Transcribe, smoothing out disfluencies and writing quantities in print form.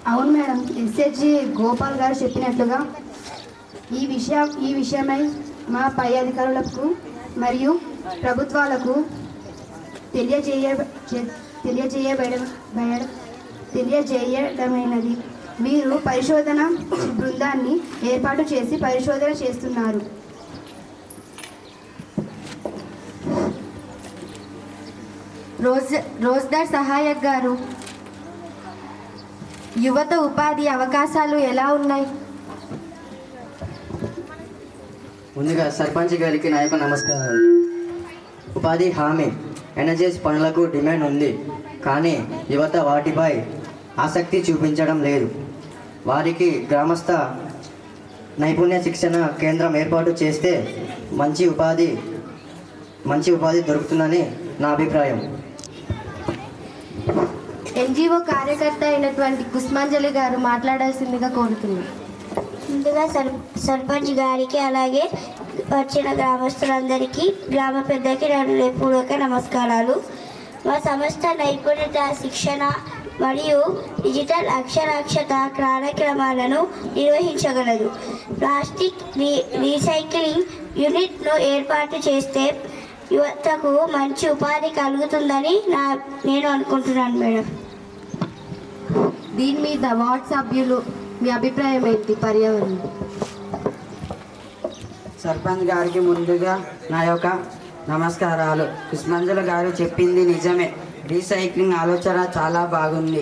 అవును madam, SHG Gopal గారు చెప్పినట్లుగా ఈ విషయమై మా పై అధికారులకు మరియు ప్రభుత్వాలకు తెలియజేయడమైనది. వీరు పరిశోధన బృందాన్ని ఏర్పాటు చేసి పరిశోధన చేస్తున్నారు. రోజ్గార్ సహాయక్ గారు, యువత ఉపాధి అవకాశాలు ఎలా ఉన్నాయి? ముందుగా సర్పంచ్ గారికి నా యొక్క నమస్కారాలు. ఉపాధి హామీ ఎన్హెచ్ఎస్ పనులకు డిమాండ్ ఉంది, కానీ యువత వాటిపై ఆసక్తి చూపించడం లేదు. వారికి గ్రామస్థ నైపుణ్య శిక్షణ కేంద్రం ఏర్పాటు చేస్తే మంచి ఉపాధి దొరుకుతుందని నా అభిప్రాయం. ఎన్జిఓ కార్యకర్త అయినటువంటి కుస్మాంజలి గారు మాట్లాడాల్సిందిగా కోరుతున్నాను. ముందుగా సర్పంచ్ గారికి అలాగే వచ్చిన గ్రామస్తులందరికీ గ్రామ పెద్దకి నా పూర్వక నమస్కారాలు. మా సంస్థ నైపుణ్యత శిక్షణ మరియు డిజిటల్ అక్షరాస్యత కార్యక్రమాలను నిర్వహించగలదు. ప్లాస్టిక్ రీసైక్లింగ్ యూనిట్ను ఏర్పాటు చేస్తే యువతకు మంచి ఉపాధి కలుగుతుందని నేను అనుకుంటున్నాను మేడం. దీని మీద వార్డ్ సభ్యులు మీ అభిప్రాయం ఏంటి? పర్యావరణం సర్పంచ్ గారికి ముందుగా నా యొక్క నమస్కారాలు. కుస్మంజల గారు చెప్పింది నిజమే. రీసైక్లింగ్ ఆలోచన చాలా బాగుంది.